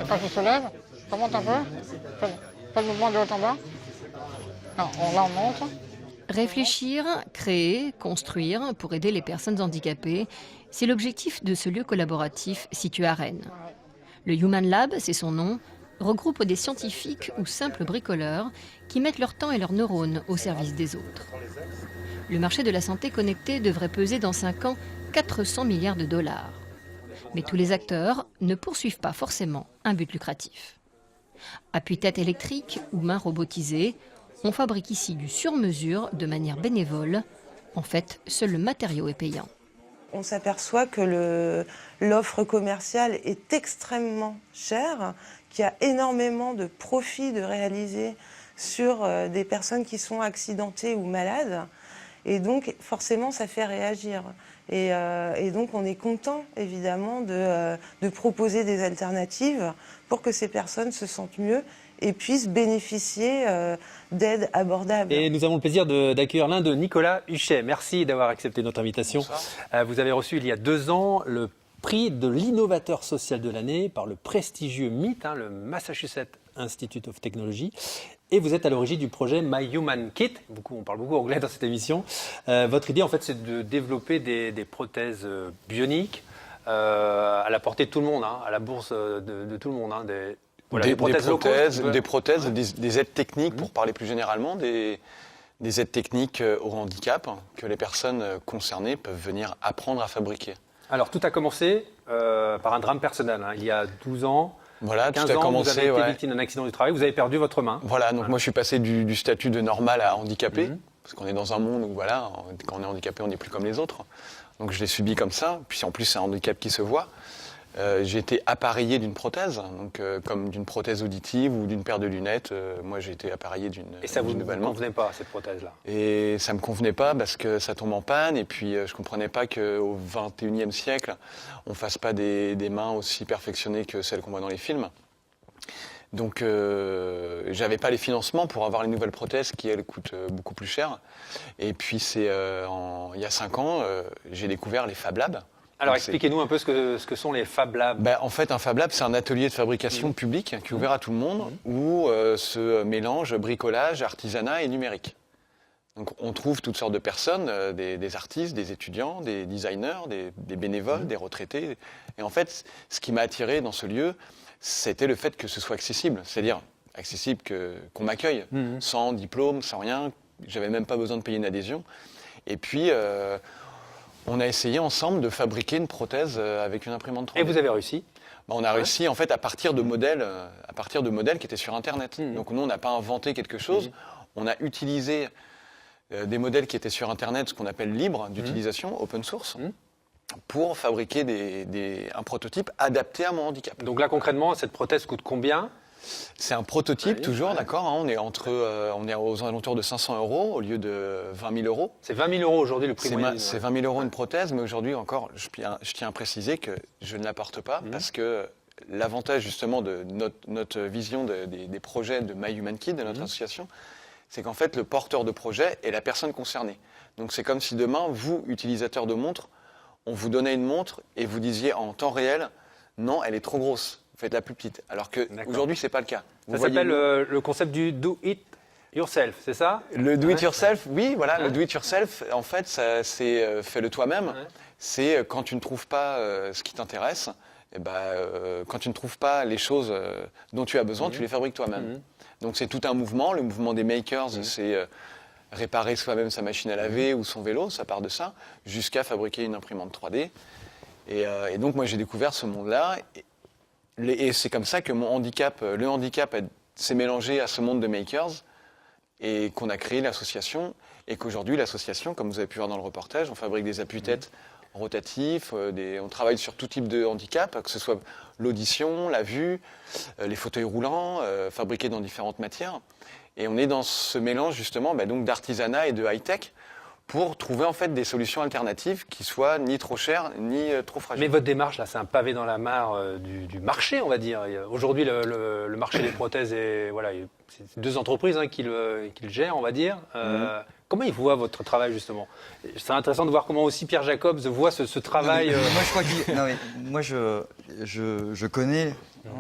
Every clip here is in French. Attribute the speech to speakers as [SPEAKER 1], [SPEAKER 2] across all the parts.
[SPEAKER 1] Quand tu soulèves, ça monte un peu. Pas de mouvement de haut en bas. Non, là, on monte.
[SPEAKER 2] Réfléchir, créer, construire pour aider les personnes handicapées, c'est l'objectif de ce lieu collaboratif situé à Rennes. Le Human Lab, c'est son nom, regroupe des scientifiques ou simples bricoleurs qui mettent leur temps et leurs neurones au service des autres. Le marché de la santé connectée devrait peser dans 5 ans 400 milliards de dollars. Mais tous les acteurs ne poursuivent pas forcément un but lucratif. Appui-tête électrique ou main robotisée, on fabrique ici du sur-mesure de manière bénévole. En fait, seul le matériau est payant.
[SPEAKER 3] On s'aperçoit que l'offre commerciale est extrêmement chère, qu'il y a énormément de profits de réaliser sur des personnes qui sont accidentées ou malades. Et donc, forcément, ça fait réagir. Et donc, on est content, évidemment, de proposer des alternatives pour que ces personnes se sentent mieux et puissent bénéficier d'aides abordables.
[SPEAKER 4] Et nous avons le plaisir d'accueillir l'un de Nicolas Huchet. Merci d'avoir accepté notre invitation. Vous avez reçu il y a 2 ans le prix de l'innovateur social de l'année par le prestigieux MIT, le Massachusetts Institute of Technology. Et vous êtes à l'origine du projet My Human Kit. On parle beaucoup anglais dans cette émission. Votre idée, en fait, c'est de développer des prothèses bioniques à la portée de tout le monde, à la bourse de tout le monde. Voilà,
[SPEAKER 5] des prothèses, des aides techniques, pour parler plus généralement, des aides techniques au handicap que les personnes concernées peuvent venir apprendre à fabriquer.
[SPEAKER 4] Alors, tout a commencé par un drame personnel. Il y a 12 ans.
[SPEAKER 5] Voilà,
[SPEAKER 4] 15
[SPEAKER 5] tout a
[SPEAKER 4] ans,
[SPEAKER 5] commencé,
[SPEAKER 4] vous avez été victime d'un accident du travail, vous avez perdu votre main.
[SPEAKER 5] Voilà, donc moi je suis passé du statut de normal à handicapé, parce qu'on est dans un monde où voilà, quand on est handicapé, on n'est plus comme les autres. Donc je l'ai subi comme ça, puis en plus c'est un handicap qui se voit. J'ai été appareillé d'une prothèse, donc comme d'une prothèse auditive ou d'une paire de lunettes. Moi j'ai été appareillé d'une nouvelle main.
[SPEAKER 4] Et ça vous convenait pas, cette prothèse-là?
[SPEAKER 5] Et ça me convenait pas parce que ça tombe en panne, et puis je comprenais pas qu'au XXIe siècle, on fasse pas des mains aussi perfectionnées que celles qu'on voit dans les films. Donc j'avais pas les financements pour avoir les nouvelles prothèses qui elles coûtent beaucoup plus cher. Et puis c'est il y a 5 ans, j'ai découvert les Fab Labs.
[SPEAKER 4] Alors expliquez-nous un peu ce que sont les Fab Labs.
[SPEAKER 5] En fait, un Fab Lab, c'est un atelier de fabrication public qui est ouvert à tout le monde, où se mélangent bricolage, artisanat et numérique. Donc on trouve toutes sortes de personnes, des artistes, des étudiants, des designers, des bénévoles, des retraités. Et en fait, ce qui m'a attiré dans ce lieu, c'était le fait que ce soit accessible. C'est-à-dire accessible qu'on m'accueille, sans diplôme, sans rien. J'avais même pas besoin de payer une adhésion. Et puis, on a essayé ensemble de fabriquer une prothèse avec une imprimante 3D.
[SPEAKER 4] Et vous avez réussi?
[SPEAKER 5] On a réussi en fait à partir de modèles qui étaient sur Internet. Donc nous, on n'a pas inventé quelque chose. On a utilisé des modèles qui étaient sur Internet, ce qu'on appelle libre d'utilisation, open source, pour fabriquer un prototype adapté à mon handicap.
[SPEAKER 4] Donc là, concrètement, cette prothèse coûte combien?
[SPEAKER 5] C'est un prototype, toujours, d'accord. On est aux alentours de 500 € au lieu de 20 000 €.
[SPEAKER 4] C'est 20 000 € aujourd'hui le prix moyen.
[SPEAKER 5] C'est 20 000 € une prothèse, mais aujourd'hui encore, je tiens à préciser que je ne la porte pas parce que l'avantage justement de notre vision des projets de My Human Kit, de notre association, c'est qu'en fait le porteur de projet est la personne concernée. Donc c'est comme si demain, vous, utilisateur de montre, on vous donnait une montre et vous disiez en temps réel, non, elle est trop grosse, faites-la plus petite. Alors qu'aujourd'hui, ce n'est pas le cas.
[SPEAKER 4] Ça s'appelle le concept du do it yourself, c'est ça?
[SPEAKER 5] Le do it yourself, oui, voilà. Le do it yourself, en fait, c'est fais-le toi-même. C'est quand tu ne trouves pas ce qui t'intéresse, quand tu ne trouves pas les choses dont tu as besoin, tu les fabriques toi-même. Donc c'est tout un mouvement. Le mouvement des makers, c'est réparer soi-même sa machine à laver ou son vélo, ça part de ça, jusqu'à fabriquer une imprimante 3D. Et donc moi j'ai découvert ce monde-là, et c'est comme ça que le handicap s'est mélangé à ce monde de makers, et qu'on a créé l'association, et qu'aujourd'hui l'association, comme vous avez pu voir dans le reportage, on fabrique des appuis-têtes rotatifs, on travaille sur tout type de handicap, que ce soit l'audition, la vue, les fauteuils roulants, fabriqués dans différentes matières. Et on est dans ce mélange justement donc d'artisanat et de high-tech pour trouver en fait des solutions alternatives qui soient ni trop chères ni trop fragiles.
[SPEAKER 4] Mais votre démarche là, c'est un pavé dans la mare du marché, on va dire. Aujourd'hui, le marché des prothèses c'est 2 entreprises qui le gèrent, on va dire. Comment il voit votre travail, justement? C'est intéressant de voir comment aussi Pierre Jacobs voit ce travail.
[SPEAKER 6] Moi, je crois moi, je connais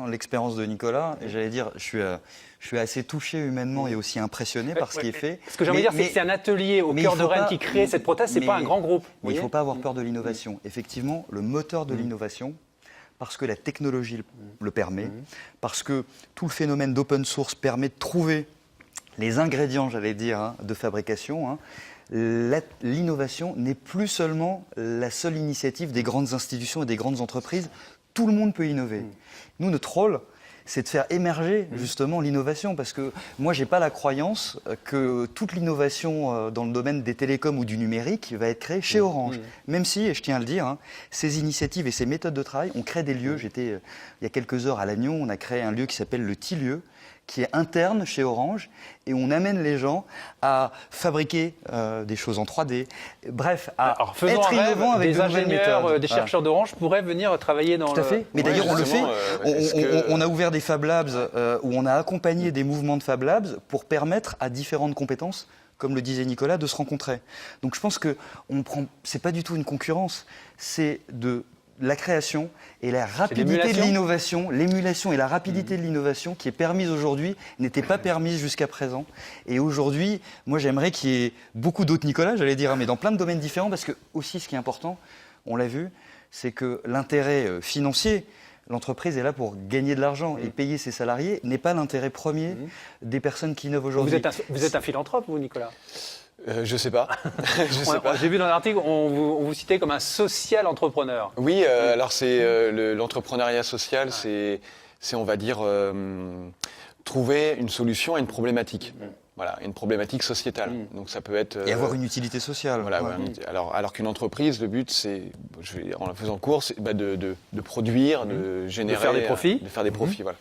[SPEAKER 6] l'expérience de Nicolas, et j'allais dire, je suis assez touché humainement et aussi impressionné par ce qui est fait.
[SPEAKER 4] Ce que j'aimerais dire, c'est que c'est un atelier au cœur de Rennes qui crée cette prothèse, c'est pas un grand groupe.
[SPEAKER 6] Mais il ne faut pas avoir peur de l'innovation. Effectivement, le moteur de l'innovation, parce que la technologie le permet, parce que tout le phénomène d'open source permet de trouver les ingrédients, j'allais dire, de fabrication. L'innovation n'est plus seulement la seule initiative des grandes institutions et des grandes entreprises. Tout le monde peut innover. Nous, notre rôle, c'est de faire émerger justement l'innovation, parce que moi, je n'ai pas la croyance que toute l'innovation dans le domaine des télécoms ou du numérique va être créée chez Orange. Même si, et je tiens à le dire, ces initiatives et ces méthodes de travail, on crée des lieux. J'étais il y a quelques heures à Lannion, on a créé un lieu qui s'appelle le T-lieu, qui est interne chez Orange, et on amène les gens à fabriquer des choses en 3D, bref, à être innovants avec
[SPEAKER 4] des ingénieurs, des chercheurs d'Orange pourraient venir travailler dans
[SPEAKER 6] Tout à fait. Mais d'ailleurs, on le fait. On a ouvert des Fab Labs où on a accompagné des mouvements de Fab Labs pour permettre à différentes compétences, comme le disait Nicolas, de se rencontrer. Donc je pense que c'est pas du tout une concurrence, c'est de la création et la rapidité de l'innovation, l'émulation et la rapidité de l'innovation qui est permise aujourd'hui, n'était pas permise jusqu'à présent. Et aujourd'hui, moi j'aimerais qu'il y ait beaucoup d'autres Nicolas, j'allais dire, mais dans plein de domaines différents, parce que aussi ce qui est important, on l'a vu, c'est que l'intérêt financier, l'entreprise est là pour gagner de l'argent et payer ses salariés, n'est pas l'intérêt premier des personnes qui innovent aujourd'hui.
[SPEAKER 4] Vous êtes un philanthrope, vous, Nicolas?
[SPEAKER 5] Je sais pas.
[SPEAKER 4] J'ai vu dans l'article, on vous citait comme un social entrepreneur.
[SPEAKER 5] Oui, alors c'est l'entrepreneuriat social, c'est on va dire trouver une solution à une problématique. Voilà, une problématique sociétale. Donc ça peut être
[SPEAKER 6] et avoir une utilité sociale.
[SPEAKER 5] Voilà. Ouais. Alors qu'une entreprise, le but c'est, en la faisant court, c'est de produire, de générer,
[SPEAKER 4] de faire des profits.
[SPEAKER 5] Voilà.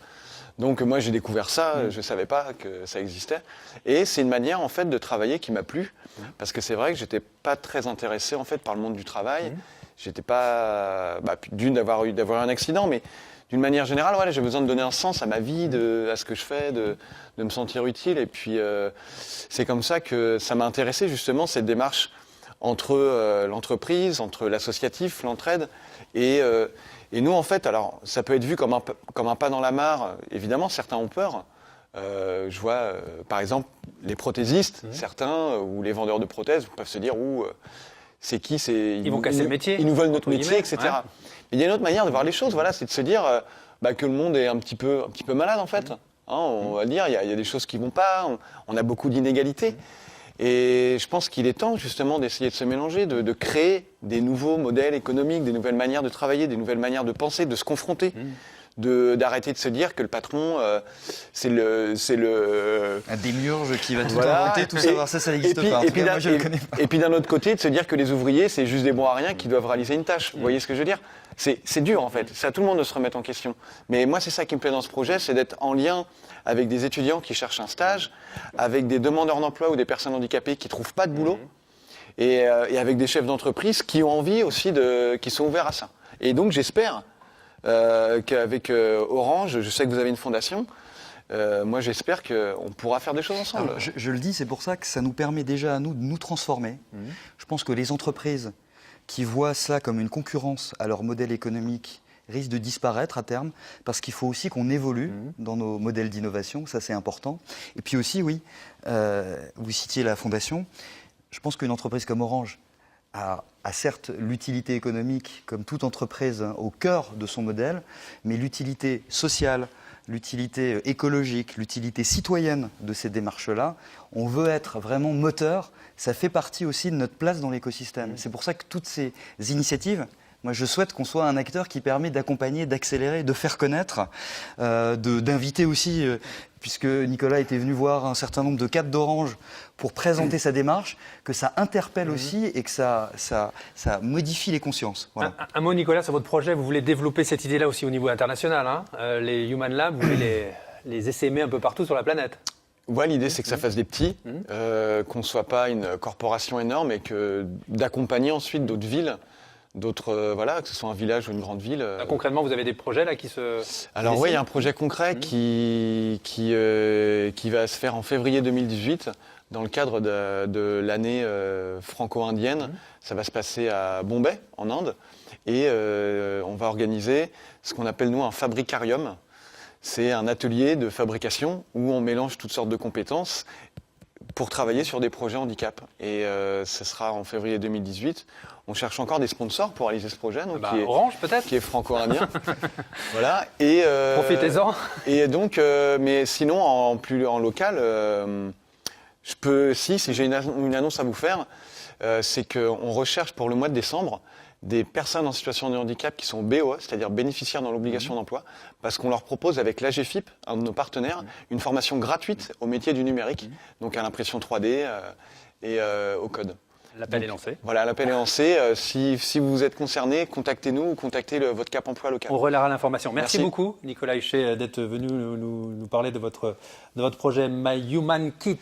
[SPEAKER 5] Donc moi j'ai découvert ça, je ne savais pas que ça existait. Et c'est une manière en fait de travailler qui m'a plu, parce que c'est vrai que j'étais pas très intéressé en fait par le monde du travail. J'étais pas, d'avoir eu un accident, mais d'une manière générale, voilà, j'ai besoin de donner un sens à ma vie, à ce que je fais, de me sentir utile. Et puis c'est comme ça que ça m'a intéressé justement cette démarche entre l'entreprise, entre l'associatif, l'entraide et nous, en fait, alors, ça peut être vu comme un pas dans la mare. Évidemment, certains ont peur. Je vois, par exemple, les prothésistes, certains, ou les vendeurs de prothèses peuvent se dire, c'est qui
[SPEAKER 4] ils vont casser le métier.
[SPEAKER 5] Ils nous veulent notre métier, etc. Ouais. Mais il y a une autre manière de voir les choses, voilà, c'est de se dire que le monde est un petit peu malade, en fait. On va dire, il y a des choses qui ne vont pas, on a beaucoup d'inégalités. Et je pense qu'il est temps justement d'essayer de se mélanger, de créer des nouveaux modèles économiques, des nouvelles manières de travailler, des nouvelles manières de penser, de se confronter, d'arrêter de se dire que le patron, c'est le un
[SPEAKER 6] démiurge qui va tout inventer, tout savoir, ça n'existe pas.
[SPEAKER 5] Et puis d'un autre côté, de se dire que les ouvriers, c'est juste des bons à rien qui doivent réaliser une tâche. Vous voyez ce que je veux dire? C'est dur en fait, c'est à tout le monde de se remettre en question. Mais moi, c'est ça qui me plaît dans ce projet, c'est d'être en lien avec des étudiants qui cherchent un stage, avec des demandeurs d'emploi ou des personnes handicapées qui ne trouvent pas de boulot, et avec des chefs d'entreprise qui ont envie aussi, qui sont ouverts à ça. Et donc j'espère qu'avec Orange, je sais que vous avez une fondation, moi j'espère qu'on pourra faire des choses ensemble.
[SPEAKER 6] Alors, je le dis, c'est pour ça que ça nous permet déjà à nous de nous transformer. Je pense que les entreprises qui voient cela comme une concurrence à leur modèle économique risquent de disparaître à terme, parce qu'il faut aussi qu'on évolue dans nos modèles d'innovation, ça c'est important. Et puis aussi, oui, vous citiez la fondation, je pense qu'une entreprise comme Orange a certes l'utilité économique, comme toute entreprise, au cœur de son modèle, mais l'utilité sociale, l'utilité écologique, l'utilité citoyenne de ces démarches-là, on veut être vraiment moteur, ça fait partie aussi de notre place dans l'écosystème. C'est pour ça que toutes ces initiatives, moi je souhaite qu'on soit un acteur qui permet d'accompagner, d'accélérer, de faire connaître, d'inviter aussi, puisque Nicolas était venu voir un certain nombre de cadres d'Orange pour présenter sa démarche, que ça interpelle aussi et que ça modifie les consciences. Voilà.
[SPEAKER 4] Un mot, Nicolas, sur votre projet, vous voulez développer cette idée-là aussi au niveau international, hein. Les Human Labs, vous voulez les essaimer un peu partout sur la planète.
[SPEAKER 5] Ouais, l'idée c'est que ça fasse des petits, qu'on ne soit pas une corporation énorme et d'accompagner ensuite d'autres villes, que ce soit un village ou une grande ville.
[SPEAKER 4] Concrètement, vous avez des projets là qui se...
[SPEAKER 5] Alors oui, il y a un projet concret qui va se faire en février 2018 dans le cadre de l'année franco-indienne. Ça va se passer à Bombay, en Inde. Et on va organiser ce qu'on appelle, nous, un fabricarium. C'est un atelier de fabrication où on mélange toutes sortes de compétences pour travailler sur des projets handicap. Et ce sera en février 2018. On cherche encore des sponsors pour réaliser ce projet. Donc,
[SPEAKER 4] Orange, peut-être,
[SPEAKER 5] qui est franco-indien. Voilà. Et,
[SPEAKER 4] profitez-en.
[SPEAKER 5] Et donc, mais sinon, en local, je peux, si j'ai une annonce à vous faire, c'est qu'on recherche pour le mois de décembre des personnes en situation de handicap qui sont BOA, c'est-à-dire bénéficiaires dans l'obligation d'emploi, parce qu'on leur propose avec l'AGFIP, un de nos partenaires, une formation gratuite au métier du numérique, donc à l'impression 3D et au code.
[SPEAKER 4] L'appel est lancé.
[SPEAKER 5] Voilà, l'appel est lancé. Si vous êtes concerné, contactez-nous ou contactez votre Cap Emploi local.
[SPEAKER 4] On relaiera l'information. Merci beaucoup, Nicolas Huchet, d'être venu nous parler de votre projet My Human Kit.